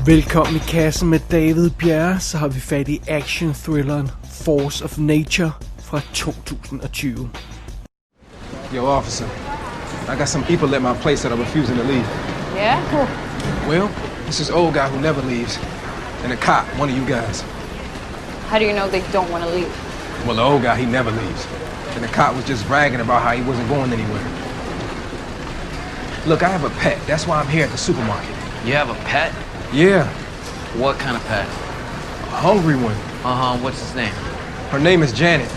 Velkommen i Kassen med David Bjerre, så har vi fat i action-thrilleren Force of Nature fra 2020. Yo, officer, I got some people at my place that are refusing to leave. Yeah? Cool. Well, it's this old guy who never leaves, and a cop, one of you guys. How do you know they don't want to leave? Well, the old guy, he never leaves. And the cop was just bragging about how he wasn't going anywhere. Look, I have a pet. That's why I'm here at the supermarket. You have a pet? Yeah, What kind of pet? a hungry one. What's his name? Her name is Janet.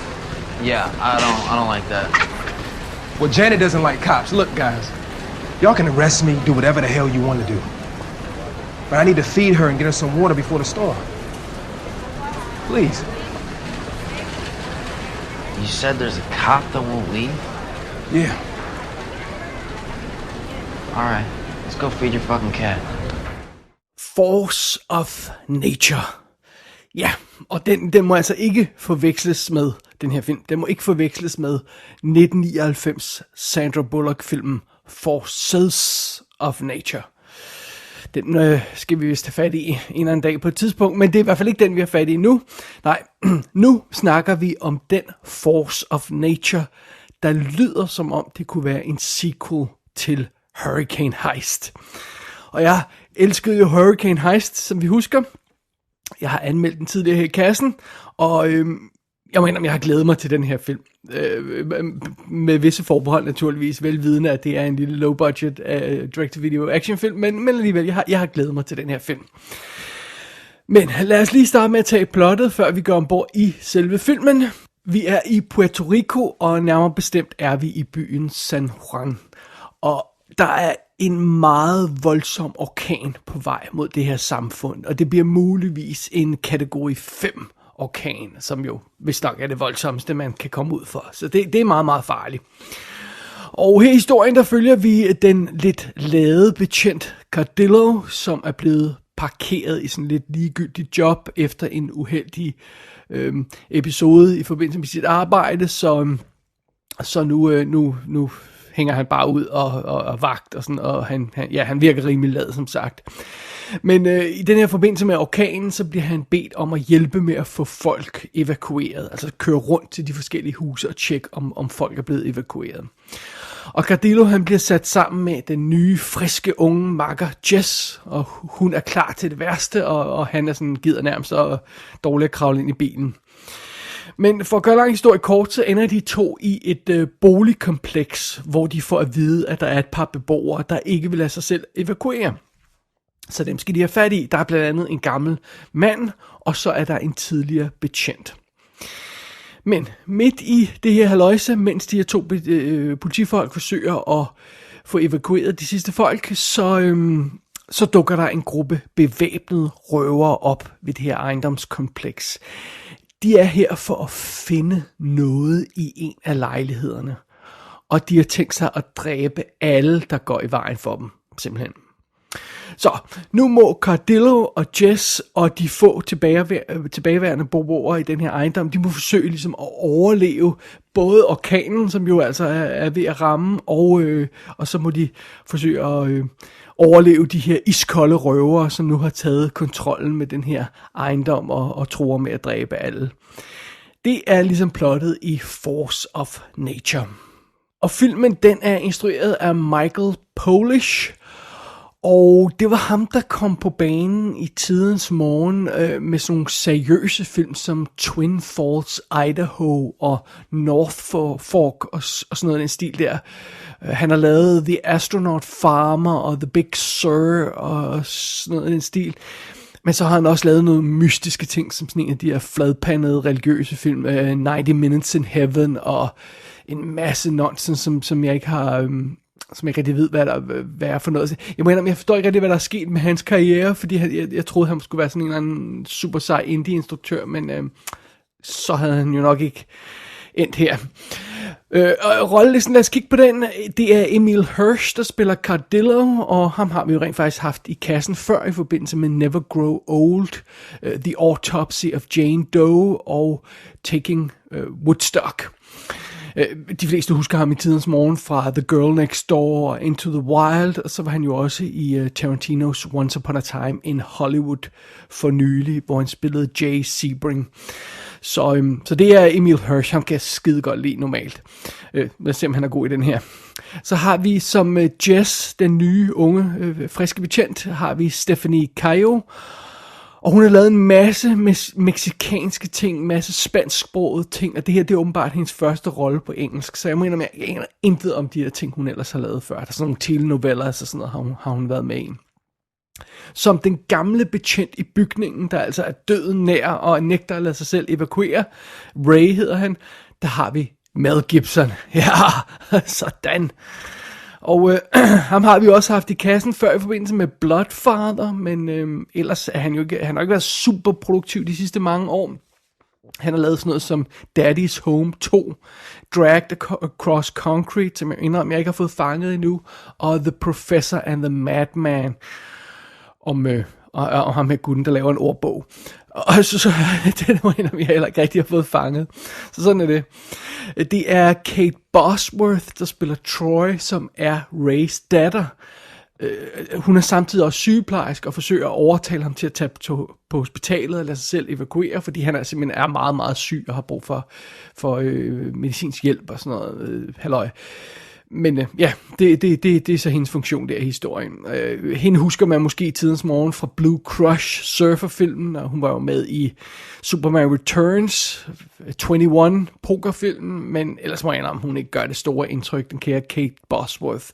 Yeah, I don't like that. Well, Janet doesn't like cops. Look, guys, y'all can arrest me, do whatever the hell you want to do. But I need to feed her and get her some water before the storm. Please. You said there's a cop that won't leave? Yeah. Alright, let's go feed your fucking cat. Force of Nature. Ja, og den må altså ikke forveksles med den her film. Den må ikke forveksles med 1999 Sandra Bullock-filmen Forces of Nature. Den skal vi vist have fat i en eller anden dag på et tidspunkt, men det er i hvert fald ikke den, vi har fat i nu. Nej, nu snakker vi om den Force of Nature, der lyder som om det kunne være en sequel til Hurricane Heist. Og jeg elskede jo Hurricane Heists, som vi husker. Jeg har anmeldt den tidligere her i Kassen, og jeg må indrømme, jeg har glædet mig til den her film. Med visse forbehold naturligvis, velvidende, at det er en lille low-budget direct-to-video actionfilm, men alligevel, jeg har glædet mig til den her film. Men lad os lige starte med at tage plottet, før vi går ombord i selve filmen. Vi er i Puerto Rico, og nærmere bestemt er vi i byen San Juan. Og der er en meget voldsom orkan på vej mod det her samfund, og det bliver muligvis en kategori 5 orkan, som jo vist nok er det voldsomste, man kan komme ud for. Så det er meget, meget farligt. Og her i historien, der følger vi den lidt lade betjent Cardillo, som er blevet parkeret i sådan lidt ligegyldigt job efter en uheldig episode i forbindelse med sit arbejde, så nu hænger han bare ud og vagt og sådan, og han virker rimelig lad, som sagt. Men i den her forbindelse med orkanen, så bliver han bedt om at hjælpe med at få folk evakueret, altså køre rundt til de forskellige huse og tjekke, om folk er blevet evakueret. Og Cardillo, han bliver sat sammen med den nye, friske, unge makker Jess, og hun er klar til det værste, og han er sådan, gider nærmest og dårligt at kravle ind i bilen. Men for at gøre lang historie kort, så ender de to i et boligkompleks, hvor de får at vide, at der er et par beboere, der ikke vil lade sig selv evakuere. Så dem skal de have fat i. Der er blandt andet en gammel mand, og så er der en tidligere betjent. Men midt i det her halløjse, mens de her to politifolk forsøger at få evakueret de sidste folk, så dukker der en gruppe bevæbnede røvere op ved det her ejendomskompleks. De er her for at finde noget i en af lejlighederne, og de har tænkt sig at dræbe alle, der går i vejen for dem, simpelthen. Så nu må Cardillo og Jess og de få tilbageværende beboere i den her ejendom, de må forsøge ligesom at overleve både orkanen, som jo altså er ved at ramme, og så må de forsøge at overleve de her iskolde røvere, som nu har taget kontrollen med den her ejendom og truer med at dræbe alle. Det er ligesom plottet i Force of Nature. Og filmen, den er instrueret af Michael Polish, og det var ham, der kom på banen i tidens morgen med sådan nogle seriøse film som Twin Falls, Idaho og North Fork og sådan noget i den stil der. Han har lavet The Astronaut Farmer og The Big Sur og sådan noget i den stil. Men så har han også lavet nogle mystiske ting, som sådan en af de her fladpandede religiøse film, 90 Minutes in Heaven og en masse nonsens, som jeg ikke har... som jeg ikke rigtig ved, hvad er for noget. Jeg forstår ikke rigtig, hvad der er sket med hans karriere, fordi jeg troede, han skulle være sådan en eller anden super sej indie-instruktør, men så havde han jo nok ikke endt her. Rollelisten, lad os kigge på den. Det er Emil Hirsch, der spiller Cardillo, og ham har vi jo rent faktisk haft i kassen før i forbindelse med Never Grow Old, The Autopsy of Jane Doe og Taking Woodstock. De fleste husker ham i tidens morgen fra The Girl Next Door og Into the Wild, og så var han jo også i Tarantinos Once Upon a Time in Hollywood for nylig, hvor han spillede Jay Sebring. Så det er Emil Hirsch, ham kan jeg skide godt lide normalt. Lad os se, om han er god i den her. Så har vi som Jess, den nye, unge, friske betjent, har vi Stephanie Cayo. Og hun har lavet en masse mexikanske ting, en masse spansksprogede ting, og det her, det er åbenbart hendes første rolle på engelsk. Så jeg mener, jeg aner intet om de her ting, hun ellers har lavet før. Der er sådan nogle telenoveller og sådan noget, har hun været med i. Som den gamle betjent i bygningen, der altså er døden nær og nægter at lade sig selv evakuere. Ray hedder han. Der har vi Mel Gibson. Ja, sådan. Og ham har vi jo også haft i kassen før i forbindelse med Bloodfather, men ellers er han jo ikke, han har ikke været super produktiv de sidste mange år. Han har lavet sådan noget som Daddy's Home 2, Dragged Across Concrete, som jeg indrømmer, jeg ikke har fået fanget endnu, og The Professor and the Madman, og ham med gutten, der laver en ordbog. Og så det var en af dem, jeg heller ikke rigtig har fået fanget. Så sådan er det. Det er Kate Bosworth, der spiller Troy, som er Rays datter. Hun er samtidig også sygeplejerske og forsøger at overtale ham til at tage på hospitalet og lade sig selv evakuere, fordi han simpelthen er meget, meget syg og har brug for medicinsk hjælp og sådan noget halløj. Men ja, det er så hendes funktion der i historien. Hende husker man måske i tidens morgen fra Blue Crush surferfilmen, og hun var jo med i Superman Returns, 21 pokerfilmen, men ellers må jeg indrømme, hun ikke gør det store indtryk, den kære Kate Bosworth.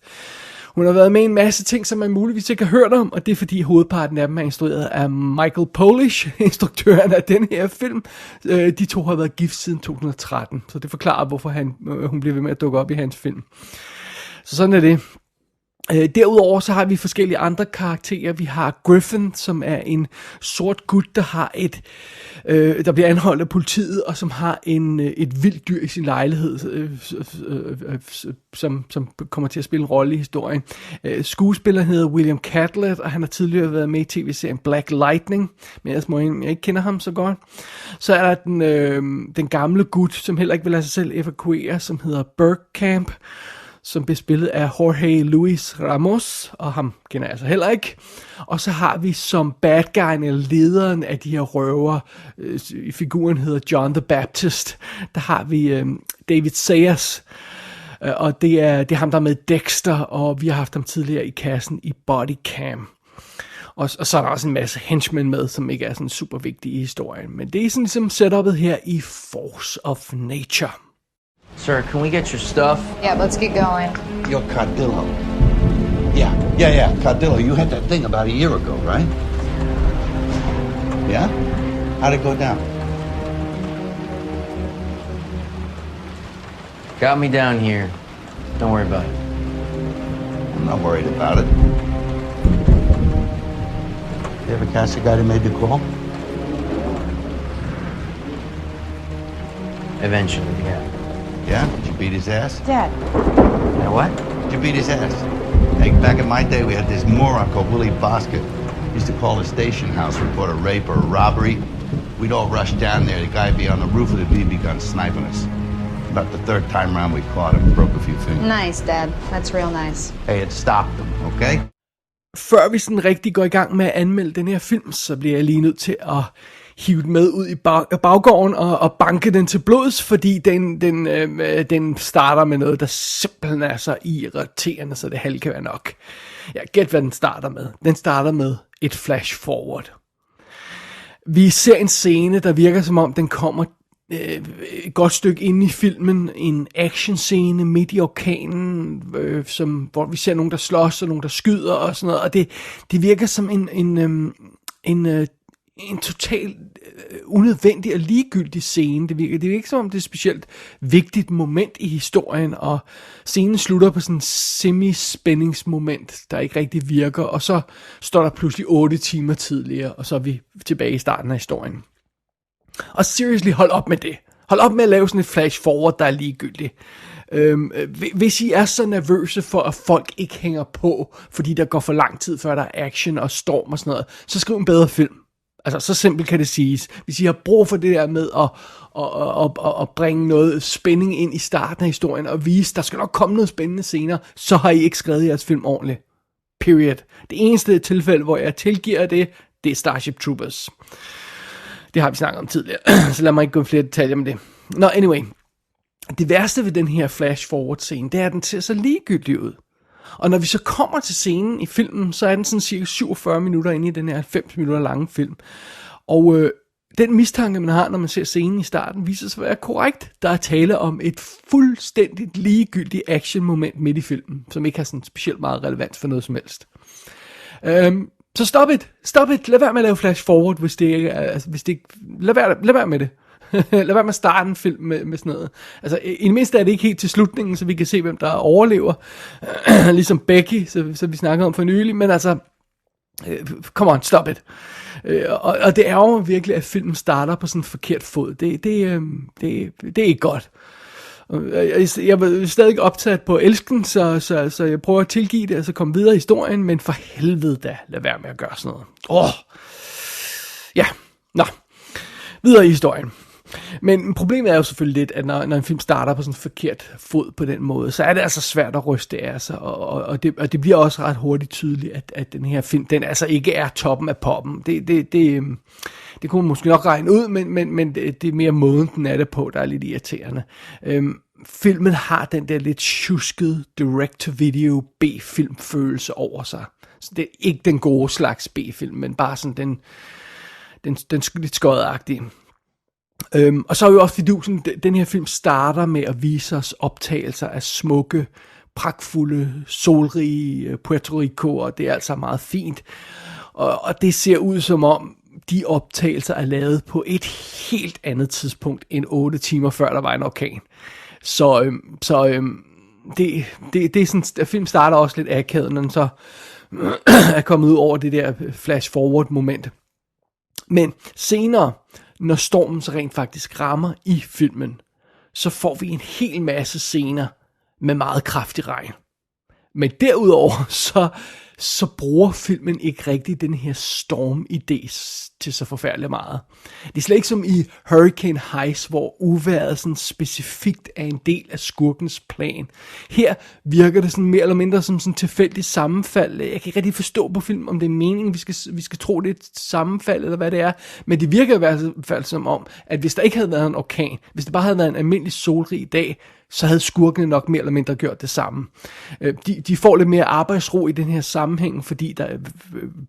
Hun har været med i en masse ting, som man muligvis ikke har hørt om, og det er fordi hovedparten af dem er instrueret af Michael Polish, instruktøren af den her film. De to har været gift siden 2013, så det forklarer, hvorfor hun bliver ved med at dukke op i hans film. Så sådan er det. Derudover så har vi forskellige andre karakterer. Vi har Griffin, som er en sort gut, der har der bliver anholdt af politiet, og som har et vildt dyr i sin lejlighed, som kommer til at spille en rolle i historien. Skuespilleren hedder William Catlett, og han har tidligere været med i tv-serien Black Lightning, men jeg ikke kender ham så godt. Så er der den gamle gut, som heller ikke vil lade sig selv evakuere, som hedder Bergkamp, som bliver spillet af Jorge Luis Ramos, og ham kender jeg altså heller ikke. Og så har vi som bad guy, eller lederen af de her røvere, figuren hedder John the Baptist, der har vi David Sayers, og det er ham, der er med Dexter, og vi har haft ham tidligere i kassen i Bodycam. Og så er der også en masse henchmen med, som ikke er sådan super vigtige i historien. Men det er sådan ligesom setupet her i Force of Nature. Sir, can we get your stuff? Yeah, let's get going. You're Cardillo. Yeah, Cardillo. You had that thing about a year ago, right? Yeah? How'd it go down? Got me down here. Don't worry about it. I'm not worried about it. You ever catch the guy that made the call? Eventually, yeah. Yeah? Did you beat his ass? Dad. Now what? Did you beat his ass? Hey, back in my day, we had this moron called Willie Bosket. He used to call the station house, report a rape or a robbery. We'd all rush down there. The guy would be on the roof of the BB gun sniping us. About the third time round, we caught him. Broke a few fingers. Nice, Dad. That's real nice. Hey, it stopped them, okay? Før vi sådan rigtig går i gang med at anmelde den her film, så bliver jeg lige nødt til at hive den med ud i baggården og banke den til blods, fordi den starter med noget, der simpelthen er så irriterende, så det halv kan være nok. Ja, gæt hvad den starter med. Den starter med et flash forward. Vi ser en scene, der virker som om den kommer et godt stykke inde i filmen, en actionscene midt i orkanen, hvor vi ser nogen, der slås og nogen, der skyder og sådan noget, og det virker som en total unødvendig og ligegyldig scene. Det virker ikke som om det er et specielt vigtigt moment i historien, og scenen slutter på sådan en semi-spændingsmoment, der ikke rigtig virker, og så står der pludselig 8 timer tidligere, og så er vi tilbage i starten af historien. Og seriously, hold op med det. Hold op med at lave sådan et flash forward, der er ligegyldigt. Hvis I er så nervøse for, at folk ikke hænger på, fordi der går for lang tid, før der er action og storm og sådan noget, så skriv en bedre film. Altså, så simpelt kan det siges. Hvis I har brug for det der med at bringe noget spænding ind i starten af historien, og vise, der skal nok komme noget spændende senere, så har I ikke skrevet jeres film ordentligt. Period. Det eneste tilfælde, hvor jeg tilgiver det, det er Starship Troopers. Det har vi snakket om tidligere, så lad mig ikke gå i flere detaljer med det. Nå, anyway. Det værste ved den her flash-forward-scene, det er, at den ser så ligegyldig ud. Og når vi så kommer til scenen i filmen, så er den sådan cirka 47 minutter inde i den her 90 minutter lange film. Og den mistanke, man har, når man ser scenen i starten, viser sig at være korrekt. Der er tale om et fuldstændigt ligegyldigt action-moment midt i filmen, som ikke har sådan specielt meget relevans for noget som helst. Så stop it. Lad være med at lave flash forward, hvis det ikke er, lad være med det. Lad være med at starte en film med sådan noget. Altså, i det mindste er det ikke helt til slutningen, så vi kan se, hvem der overlever. Ligesom Becky, så vi snakkede om for nylig. Men altså, come on, stop it. Og det er jo virkelig, at filmen starter på sådan en forkert fod. Det er ikke godt. Jeg var stadig optaget på elsken, så jeg prøver at tilgive det, og så komme videre i historien, men for helvede da, lad være med at gøre sådan noget. Ja, nå, videre i historien. Men problemet er jo selvfølgelig lidt, at når en film starter på sådan en forkert fod på den måde, så er det altså svært at ryste af sig, og det bliver også ret hurtigt tydeligt, at den her film, den altså ikke er toppen af poppen. Det kunne man måske nok regne ud, men det er mere måden, den er det på, der er lidt irriterende. Filmen har den der lidt tjuskede direct-to-video B-film-følelse over sig. Så det er ikke den gode slags B-film, men bare sådan den lidt skødagtige. Og så er jo også fidusen, den her film starter med at vise os optagelser af smukke, pragtfulde, solrige Puerto Rico, og det er altså meget fint. Og det ser ud som om, de optagelser er lavet på et helt andet tidspunkt end 8 timer før der var en orkan. Det er sådan, at film starter også lidt akavet, når den så er kommet ud over det der flash-forward moment. Men senere, når stormen så rent faktisk rammer i filmen, så får vi en hel masse scener med meget kraftig regn. Men derudover, så bruger filmen ikke rigtig den her storm-idé til så forfærdeligt meget. Det er slet ikke som i Hurricane Heists, hvor uvejret sådan specifikt er en del af skurkens plan. Her virker det sådan mere eller mindre som sådan tilfældigt sammenfald. Jeg kan ikke rigtig forstå på film, om det er meningen, vi skal tro, det er et sammenfald, eller hvad det er. Men det virker i hvert fald som om, at hvis der ikke havde været en orkan, hvis det bare havde været en almindelig solrig dag, så havde skurkene nok mere eller mindre gjort det samme. De får lidt mere arbejdsro i den her sammenhæng, fordi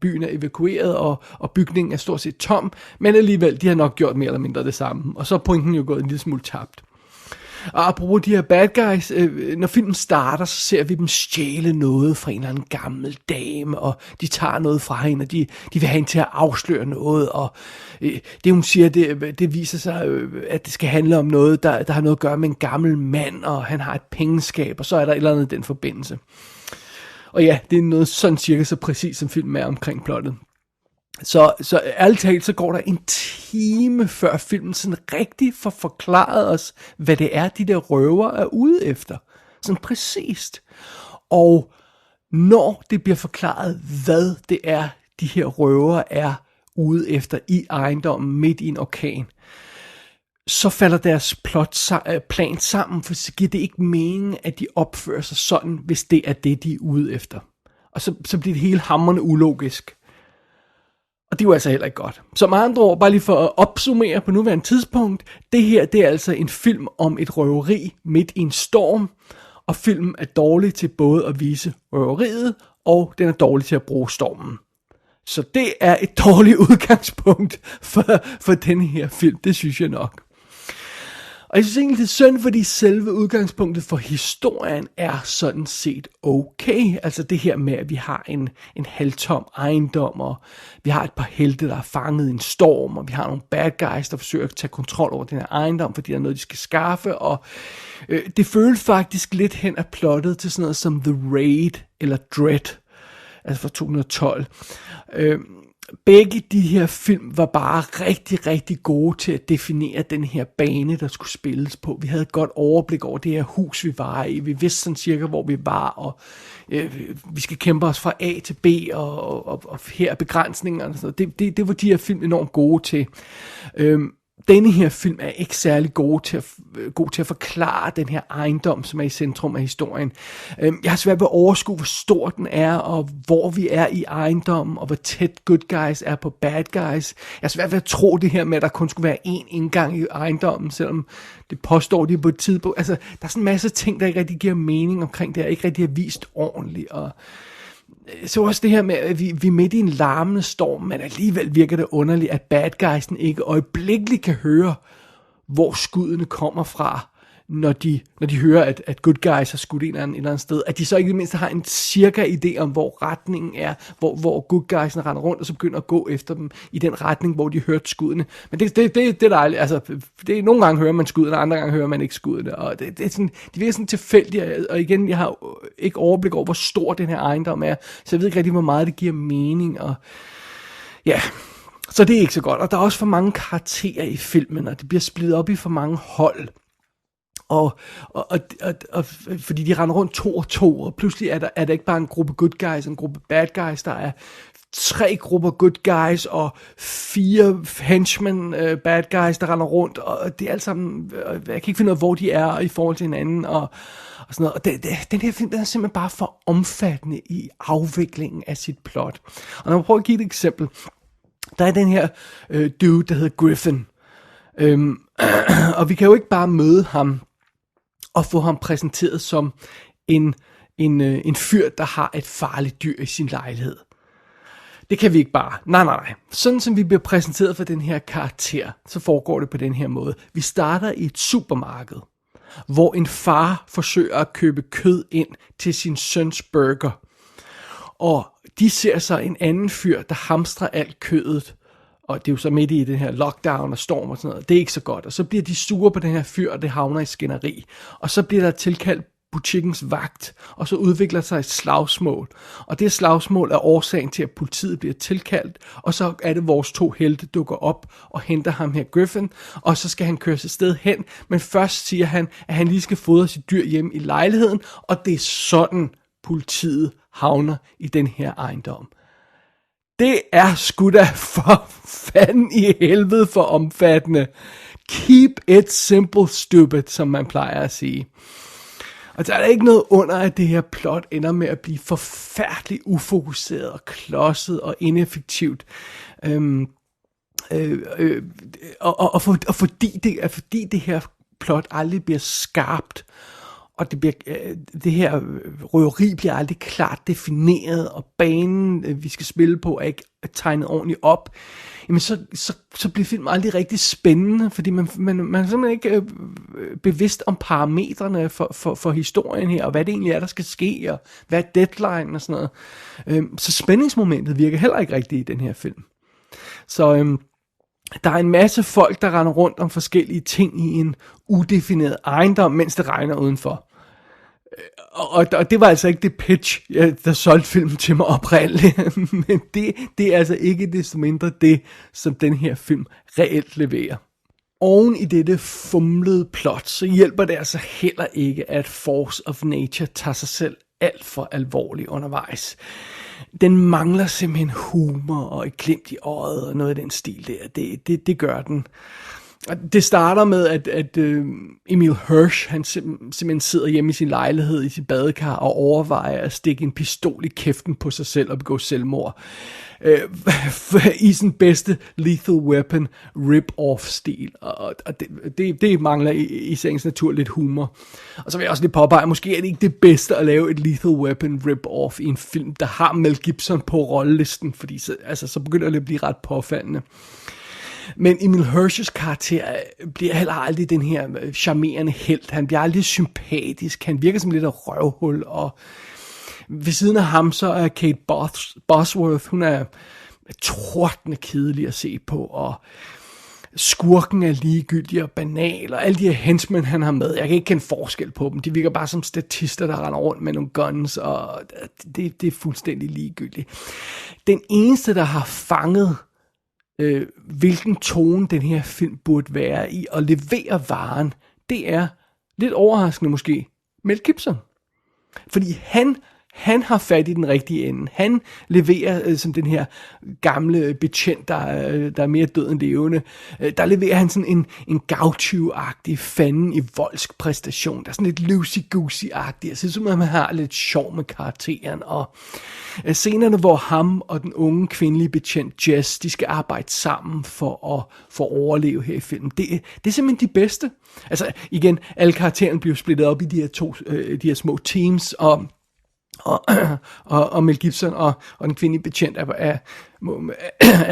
byen er evakueret, og bygningen er stort set tom, men alligevel, de har nok gjort mere eller mindre det samme. Og så er pointen jo gået en lille smule tabt. Og apropos de her bad guys, når filmen starter, så ser vi dem stjæle noget fra en eller anden gammel dame, og de tager noget fra hende, og de vil have hende til at afsløre noget, og det hun siger, det viser sig, at det skal handle om noget, der har noget at gøre med en gammel mand, og han har et pengeskab, og så er der et eller andet i den forbindelse. Og ja, det er noget sådan cirka så præcis, som filmen er omkring plottet. Så ærligt talt, så går der en time før filmen sådan rigtig får forklaret os, hvad det er, de der røvere er ude efter. Sådan præcist. Og når det bliver forklaret, hvad det er, de her røvere er ude efter i ejendommen midt i en orkan, så falder deres plan sammen, for så giver det ikke mening, at de opfører sig sådan, hvis det er det, de er ude efter. Og så bliver det hele hamrende ulogisk. Og det er jo altså heller ikke godt. Så med andre ord, bare lige for at opsummere på nuværende tidspunkt, det her, det er altså en film om et røveri midt i en storm, og filmen er dårlig til både at vise røveriet, og den er dårlig til at bruge stormen. Så det er et dårligt udgangspunkt for den her film, det synes jeg nok. Og jeg synes egentlig, det er synd, fordi selve udgangspunktet for historien er sådan set okay. Altså det her med, at vi har en halvtom ejendom, og vi har et par helte, der er fanget i en storm, og vi har nogle bad guys, der forsøger at tage kontrol over den her ejendom, fordi der er noget, de skal skaffe, og det føles faktisk lidt hen af plottet til sådan noget som The Raid, eller Dread, altså fra 2012. begge de her film var bare rigtig, rigtig gode til at definere den her bane, der skulle spilles på. Vi havde et godt overblik over det her hus, vi var i. Vi vidste sådan cirka, hvor vi var, og vi skal kæmpe os fra A til B, og her er begrænsninger. Og sådan noget. Det var de her film enormt gode til. Denne her film er ikke særlig god til at forklare den her ejendom, som er i centrum af historien. Jeg har svært ved at overskue, hvor stor den er, og hvor vi er i ejendommen, og hvor tæt good guys er på bad guys. Jeg har svært ved at tro det her med, at der kun skulle være én indgang i ejendommen, selvom det påstår de på et tidspunkt. Altså, der er sådan en masse ting, der ikke rigtig giver mening omkring det, og ikke rigtig er vist ordentligt, og så også det her med, at vi er midt i en larmende storm, men alligevel virker det underligt, at bad guysen ikke øjeblikkeligt kan høre, hvor skuddene kommer fra, når de hører, at good guys har skudt en eller anden sted. At de så ikke mindst har en cirka idé om, hvor retningen er, hvor good guysen render rundt, og så begynder at gå efter dem i den retning, hvor de hørte skuddene. Men det er dejligt. Altså, nogle gange hører man skuddene, og andre gange hører man ikke skuddene. Og det er sådan, de virker sådan tilfældige, og igen, jeg har ikke overblik over, hvor stor den her ejendom er, så jeg ved ikke rigtig, hvor meget det giver mening, og ja, så det er ikke så godt. Og der er også for mange karakterer i filmen, og det bliver splittet op i for mange hold. Og fordi de render rundt 2 og 2, og pludselig er der ikke bare en gruppe good guys og en gruppe bad guys, der er 3 grupper good guys og 4 henchmen bad guys, der render rundt, og det er alt sammen, jeg kan ikke finde ud af, hvor de er i forhold til hinanden, og sådan noget. Og den her film, den er simpelthen bare for omfattende i afviklingen af sit plot. Og når man prøver at give et eksempel, der er den her dude, der hedder Griffin, og vi kan jo ikke bare møde ham og få ham præsenteret som en fyr, der har et farligt dyr i sin lejlighed. Det kan vi ikke bare. Nej. Sådan som vi bliver præsenteret for den her karakter, så foregår det på den her måde. Vi starter i et supermarked, hvor en far forsøger at købe kød ind til sin søns burger. Og de ser så en anden fyr, der hamstrer alt kødet. Og det er jo så midt i den her lockdown og storm og sådan noget. Det er ikke så godt. Og så bliver de sure på den her fyr, og det havner i skænderi. Og så bliver der tilkaldt butikkens vagt, og så udvikler sig et slagsmål. Og det slagsmål er årsagen til, at politiet bliver tilkaldt, og så er det vores 2 helte dukker op og henter ham her Griffin, og så skal han køres et sted hen, men først siger han, at han lige skal fodre sit dyr hjemme i lejligheden, og det er sådan, politiet havner i den her ejendom. Det er sgu da for fanden i helvede for omfattende. Keep it simple, stupid, som man plejer at sige. Og der er ikke noget under, at det her plot ender med at blive forfærdeligt ufokuseret og klodset og ineffektivt. Og fordi det her plot aldrig bliver skarpt, og det her røveri bliver aldrig klart defineret, og banen, vi skal spille på, er ikke tegnet ordentligt op, jamen så bliver filmen aldrig rigtig spændende, fordi man er simpelthen ikke bevidst om parametrene for historien her, og hvad det egentlig er, der skal ske, og hvad er deadline og sådan noget. Så spændingsmomentet virker heller ikke rigtigt i den her film. Så der er en masse folk, der render rundt om forskellige ting i en udefineret ejendom, mens det regner udenfor. Og det var altså ikke det pitch, der solgte filmen til mig oprindeligt. Men det er altså ikke desto mindre det, som den her film reelt leverer. Oven i dette fumlede plot, så hjælper det altså heller ikke, at Force of Nature tager sig selv alt for alvorligt undervejs. Den mangler simpelthen humor og et glimt i øjet og noget af den stil der. Det gør den. Det starter med, at Emil Hirsch, han simpelthen sidder hjemme i sin lejlighed i sit badekar og overvejer at stikke en pistol i kæften på sig selv og begå selvmord. I sin bedste Lethal Weapon rip-off-stil. Og det mangler i sagens natur lidt humor. Og så vil jeg også lige påpege, at måske er det ikke det bedste at lave et Lethal Weapon rip-off i en film, der har Mel Gibson på rollelisten, fordi så begynder det at blive ret påfaldende. Men Emil Hirsch's karakter bliver heller aldrig den her charmerende helt. Han bliver aldrig sympatisk. Han virker som lidt af røvhul. Og ved siden af ham, så er Kate Bosworth, hun er tordende kedelig at se på. Og skurken er ligegyldig og banal, og alle de her henchmen, han har med, jeg kan ikke kende forskel på dem. De virker bare som statister, der render rundt med nogle guns, og det er fuldstændig ligegyldigt. Den eneste, der har fanget, hvilken tone den her film burde være i, og levere varen, det er, lidt overraskende måske, Mel Gibson. Fordi han har fat i den rigtige ende. Han leverer som den her gamle betjent, der er mere død end levende. Der leverer han sådan en gavtyv-agtig fanden i voldsk præstation. Der er sådan lidt loosey-goosey-agtig. Jeg synes, at man har lidt sjov med karakteren. Og scenerne, hvor ham og den unge kvindelige betjent Jess, de skal arbejde sammen for at overleve her i filmen. Det er simpelthen de bedste. Altså igen, alle karaktererne bliver splittet op i de her små teams, og Mel Gibson og den kvindelige betjent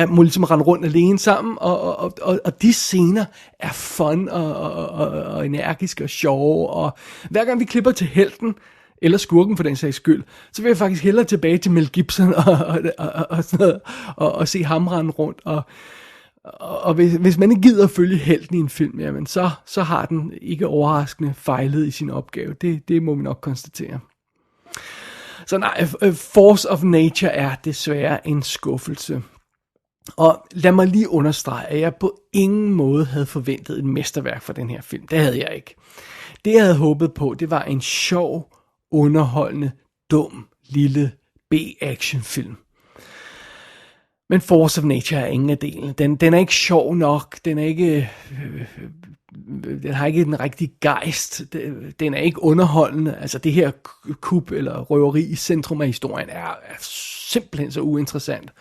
må ligesom rende rundt alene sammen, og de scener er fun og energiske og sjove, og hver gang vi klipper til helten, eller skurken for den sags skyld, så vil jeg faktisk hellere tilbage til Mel Gibson og sådan noget, og se ham rende rundt, og hvis man ikke gider at følge helten i en film, jamen så har den ikke overraskende fejlet i sin opgave. Det må vi nok konstatere. Så nej, Force of Nature er desværre en skuffelse. Og lad mig lige understrege, at jeg på ingen måde havde forventet et mesterværk for den her film. Det havde jeg ikke. Det jeg havde håbet på, det var en sjov, underholdende, dum, lille B-action-film. Men Force of Nature er ingen af delene. Den er ikke sjov nok, den har ikke den rigtige gejst, den er ikke underholdende. Altså det her kup eller røveri i centrum af historien er simpelthen så uinteressant.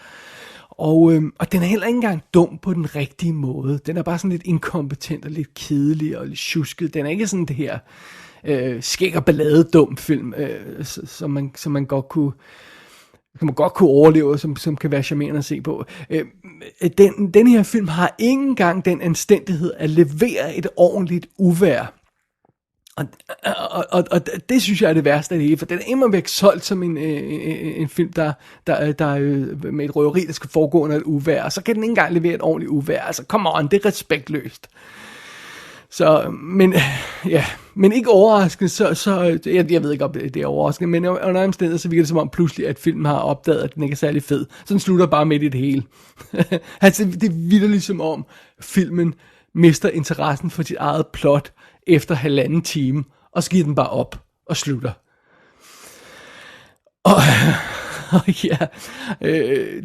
Og den er heller ikke engang dum på den rigtige måde. Den er bare sådan lidt inkompetent og lidt kedelig og lidt tjusket. Den er ikke sådan det her skæg og ballade dum film, som man godt kunne overleve, som kan være charmerende at se på. Den her film har ikke engang den anstændighed at levere et ordentligt uvejr. Og det synes jeg er det værste af det hele, for den er immer væk solgt som en film, der med et røveri, der skal foregå under et uvejr, og så kan den ikke engang levere et ordentligt uvejr. Altså, come on, det er respektløst. Så, men ikke overraskende, så jeg ved ikke, om det er overraskende, men under omstændigheder, så virker det som om pludselig, at filmen har opdaget, at den ikke er særlig fed. Så den slutter bare midt i det hele. Altså, det er vildt som om filmen mister interessen for sit eget plot efter 1,5 time, og så giver den bare op og slutter. Og ja,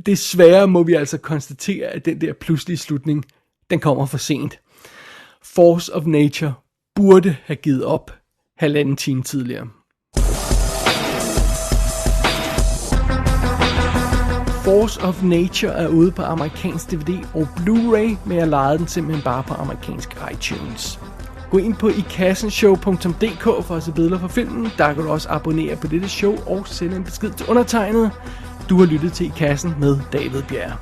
desværre må vi altså konstatere, at den der pludselige slutning, den kommer for sent. Force of Nature burde have givet op 1,5 time tidligere. Force of Nature er ude på amerikansk DVD og Blu-ray, men jeg lejede den simpelthen bare på amerikansk iTunes. Gå ind på ikassenshow.dk for at se billeder fra filmen. Der kan du også abonnere på dette show og sende en besked til undertegnet. Du har lyttet til I Kassen med David Bjerre.